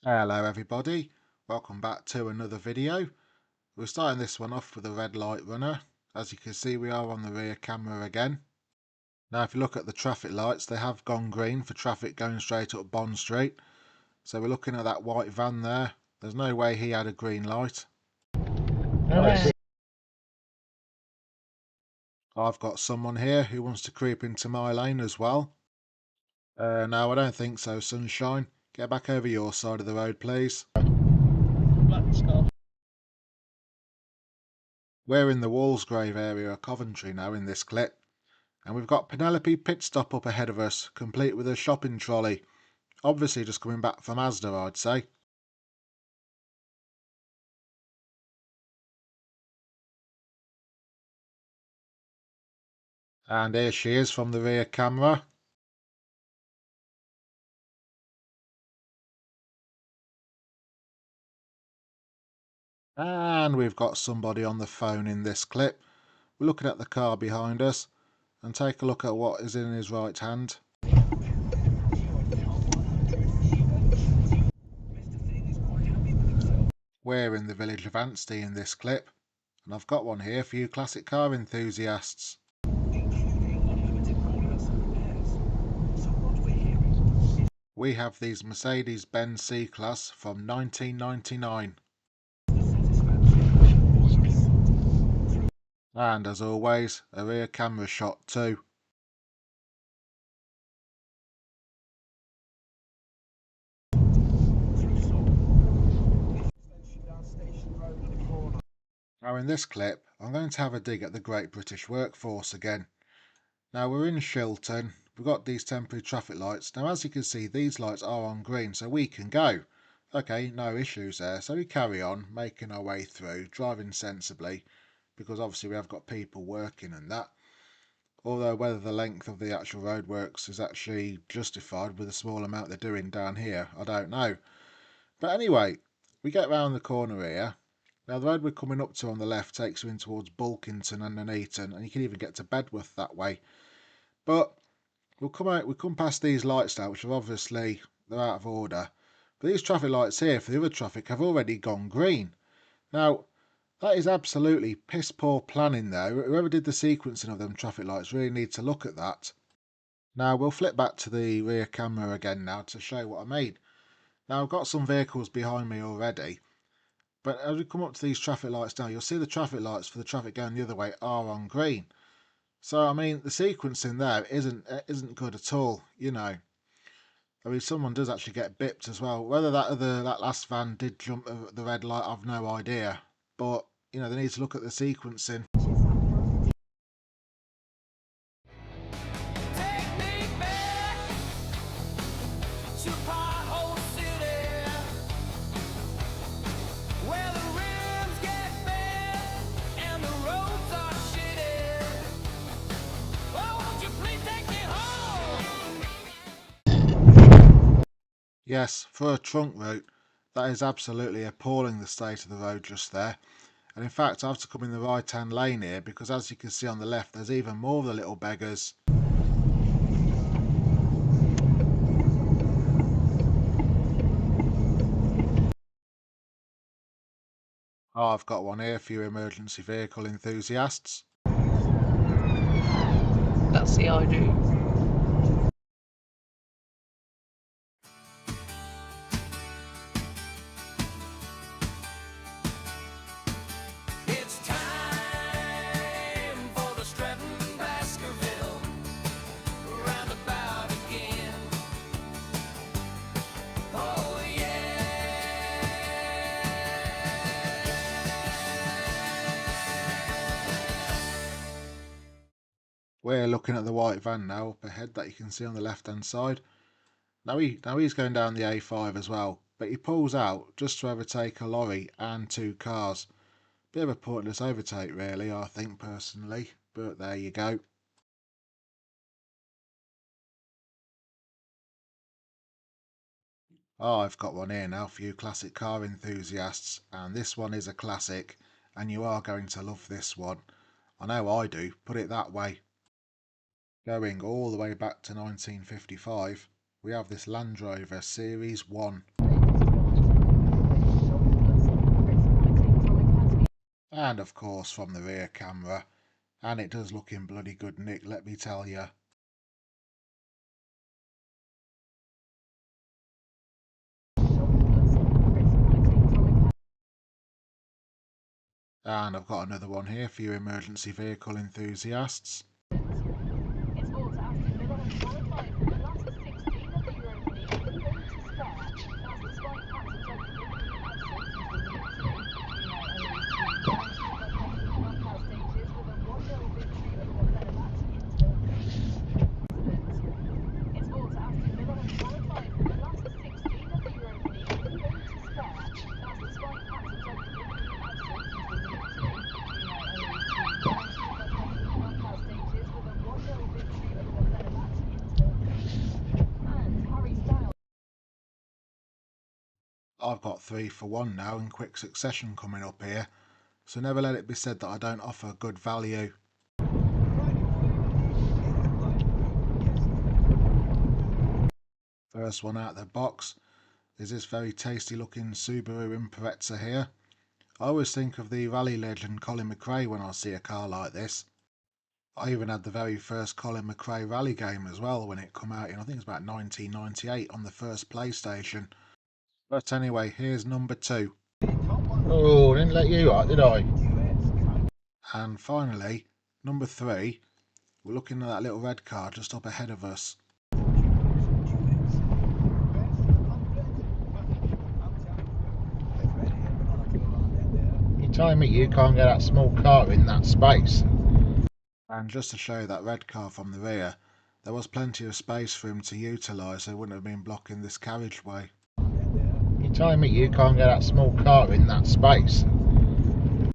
Hello everybody, welcome back to another video. We're starting this one off with a red light runner. As you can see, we are on the rear camera again. Now if you look at the traffic lights, they have gone green for traffic going straight up Bond Street. So we're looking at that white van there. There's no way he had a green light. I've got someone here who wants to creep into my lane as well. No, I don't think so, Sunshine. Get back over your side of the road, please. We're in the Walsgrave area of Coventry now in this clip. And we've got Penelope pit stop up ahead of us, complete with a shopping trolley. Obviously just coming back from Asda, I'd say. And here she is from the rear camera. And we've got somebody on the phone in this clip. We're looking at the car behind us and take a look at what is in his right hand. We're in the village of Anstey in this clip, and I've got one here for you classic car enthusiasts. We have these Mercedes-Benz C-Class from 1999. And as always, a rear camera shot too. Now in this clip, I'm going to have a dig at the Great British Workforce again. Now we're in Shilton, we've got these temporary traffic lights. Now as you can see, these lights are on green, so we can go. Okay, no issues there. So we carry on, making our way through, driving sensibly, because obviously we have got people working and that. Although whether the length of the actual roadworks is actually justified with the small amount they're doing down here, I don't know. But anyway, we get round the corner here. Now the road we're coming up to on the left takes you in towards Bulkington and Nuneaton, and you can even get to Bedworth that way. But we come past these lights now, which are obviously they're out of order. But these traffic lights here for the other traffic have already gone green. Now that is absolutely piss poor planning there. Whoever did the sequencing of them traffic lights really need to look at that. Now we'll flip back to the rear camera again now to show what I mean. Now I've got some vehicles behind me already. But as we come up to these traffic lights now, you'll see the traffic lights for the traffic going the other way are on green. So I mean, the sequencing there isn't good at all, you know. I mean, someone does actually get bipped as well. Whether that last van did jump the red light, I've no idea. But you know, they need to look at the sequencing. Yes, for a trunk route, that is absolutely appalling, the state of the road just there. And in fact, I have to come in the right hand lane here because as you can see on the left, there's even more of the little beggars. Oh, I've got one here for you emergency vehicle enthusiasts. That's the idea. We're looking at the white van now up ahead that you can see on the left hand side. Now he's going down the A5 as well, but he pulls out just to overtake a lorry and two cars. Bit of a pointless overtake really, I think personally, but there you go. Oh, I've got one here now for you classic car enthusiasts, and this one is a classic, and you are going to love this one. I know I do, put it that way. Going all the way back to 1955. we have this Land Rover Series 1. And of course from the rear camera, and it does look in bloody good nick, let me tell you. And I've got another one here for you emergency vehicle enthusiasts. I've got 3 for 1 now in quick succession coming up here, so never let it be said that I don't offer good value. First one out of the box is this very tasty looking Subaru Impreza here. I always think of the rally legend Colin McRae when I see a car like this. I even had the very first Colin McRae rally game as well when it come out in, I think it's about 1998 on the first PlayStation. But anyway, here's number 2. Oh, I didn't let you out, did I? And finally, number 3, we're looking at that little red car just up ahead of us. You're telling me you can't get that small car in that space? And just to show that red car from the rear, there was plenty of space for him to utilise, so it wouldn't have been blocking this carriageway. You're telling me you can't get that small car in that space? And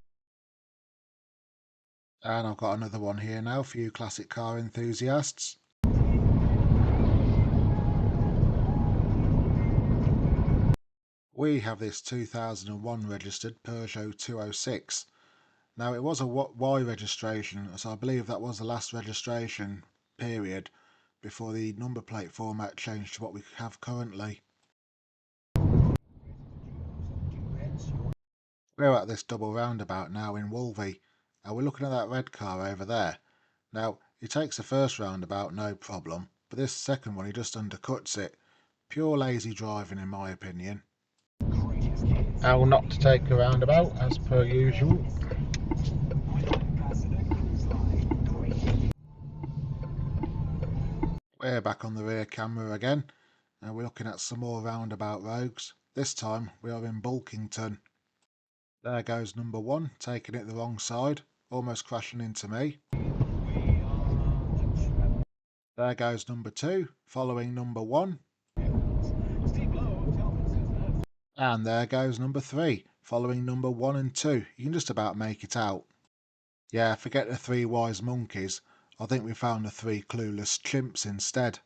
I've got another one here now for you classic car enthusiasts. We have this 2001 registered Peugeot 206. Now it was a Y registration, so I believe that was the last registration period before the number plate format changed to what we have currently. We're at this double roundabout now in Wolvie, and we're looking at that red car over there. Now, he takes the first roundabout no problem, but this second one he just undercuts it. Pure lazy driving in my opinion. How not to take a roundabout, as per usual. We're back on the rear camera again, and we're looking at some more roundabout rogues. This time we are in Bulkington. There goes number 1, taking it the wrong side, almost crashing into me. There goes number 2, following number 1. And there goes number 3, following number 1 and 2. You can just about make it out. Yeah, forget the 3 wise monkeys. I think we found the 3 clueless chimps instead.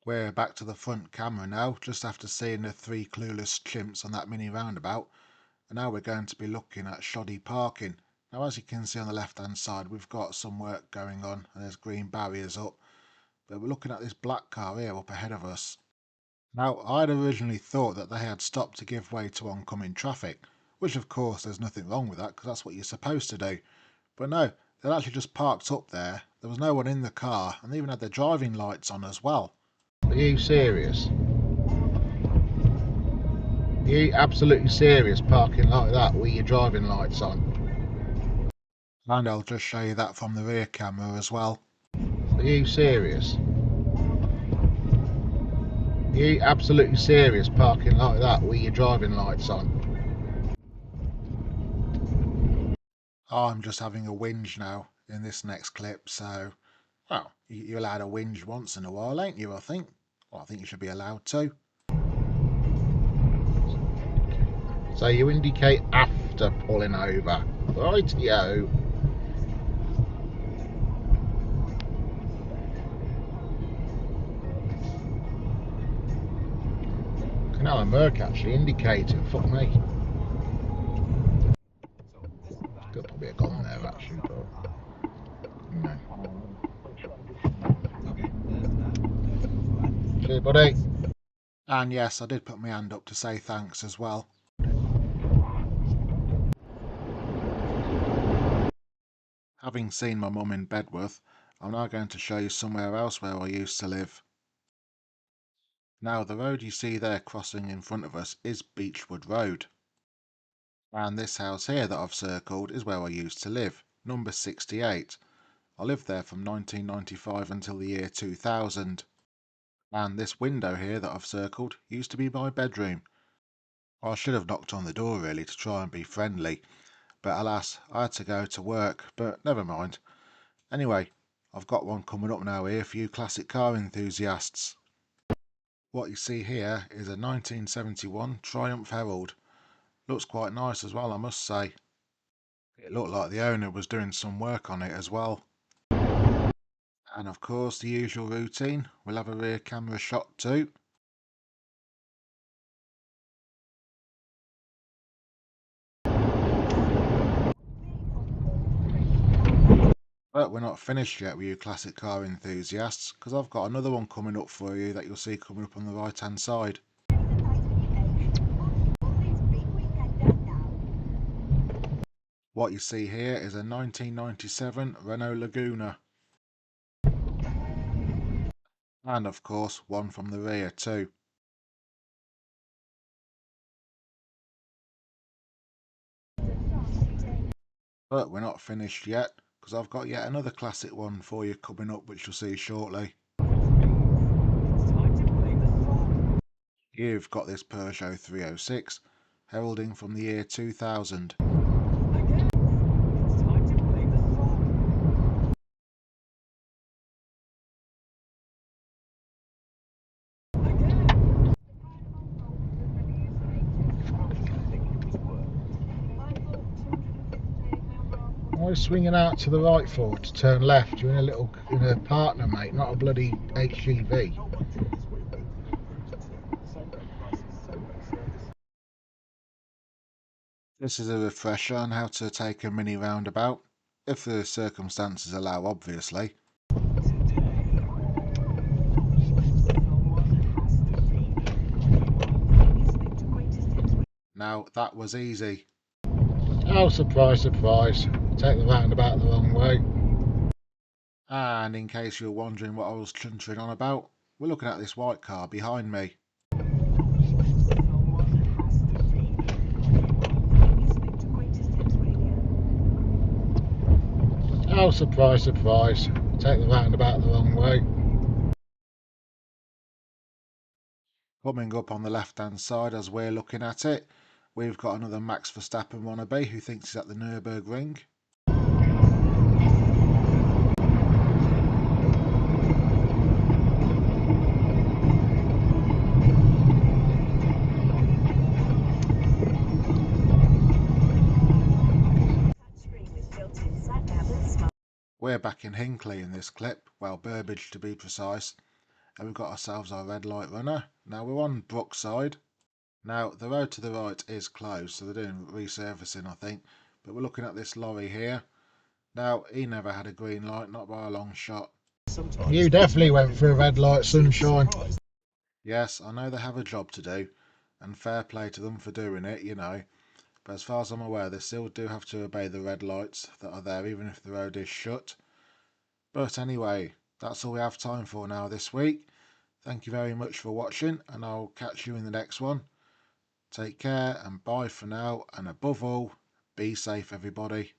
We're back to the front camera now, just after seeing the 3 clueless chimps on that mini roundabout. And now we're going to be looking at shoddy parking. Now as you can see on the left hand side, we've got some work going on and there's green barriers up. But we're looking at this black car here up ahead of us. Now I'd originally thought that they had stopped to give way to oncoming traffic, which of course there's nothing wrong with that because that's what you're supposed to do. But no, they'd actually just parked up there, there was no one in the car, and they even had their driving lights on as well. Are you serious? Are you absolutely serious parking like that with your driving lights on? And I'll just show you that from the rear camera as well. Are you serious? Are you absolutely serious parking like that with your driving lights on? I'm just having a whinge now in this next clip, so, well, you're allowed to whinge once in a while, ain't you, I think? Well, I think you should be allowed to. So you indicate after pulling over. Rightio. Now a Merc actually indicating, fuck me. Could probably have gone there actually, but no. Cheers, buddy. And yes, I did put my hand up to say thanks as well. Having seen my mum in Bedworth, I'm now going to show you somewhere else where I used to live. Now the road you see there crossing in front of us is Beechwood Road. And this house here that I've circled is where I used to live, number 68. I lived there from 1995 until the year 2000. And this window here that I've circled used to be my bedroom. I should have knocked on the door really to try and be friendly, but alas, I had to go to work, but never mind. Anyway, I've got one coming up now here for you classic car enthusiasts. What you see here is a 1971 Triumph Herald. Looks quite nice as well, I must say. It looked like the owner was doing some work on it as well. And of course the usual routine, we'll have a rear camera shot too. But we're not finished yet with you classic car enthusiasts, because I've got another one coming up for you that you'll see coming up on the right hand side. What you see here is a 1997 Renault Laguna. And of course one from the rear too. But we're not finished yet, because I've got yet another classic one for you coming up which you'll see shortly. You've got this Peugeot 306, heralding from the year 2000. I was swinging out to the right for to turn left. You're in a partner, mate, not a bloody HGV. This is a refresher on how to take a mini roundabout, if the circumstances allow obviously. Now that was easy. Oh, surprise, surprise. Take the roundabout the wrong way. And in case you're wondering what I was chuntering on about, we're looking at this white car behind me. Oh, surprise, surprise. Take the roundabout the wrong way. Coming up on the left hand side as we're looking at it, we've got another Max Verstappen wannabe who thinks he's at the Nürburgring. We're back in Hinckley in this clip, well Burbage to be precise, and we've got ourselves our red light runner. Now we're on Brookside. Now the road to the right is closed, so they're doing resurfacing I think, but we're looking at this lorry here. Now he never had a green light, not by a long shot. You definitely went for a red light, sunshine. Yes, I know they have a job to do, and fair play to them for doing it, you know, but as far as I'm aware they still do have to obey the red lights that are there even if the road is shut. But anyway, that's all we have time for now this week. Thank you very much for watching, and I'll catch you in the next one. Take care and bye for now, and above all, be safe everybody.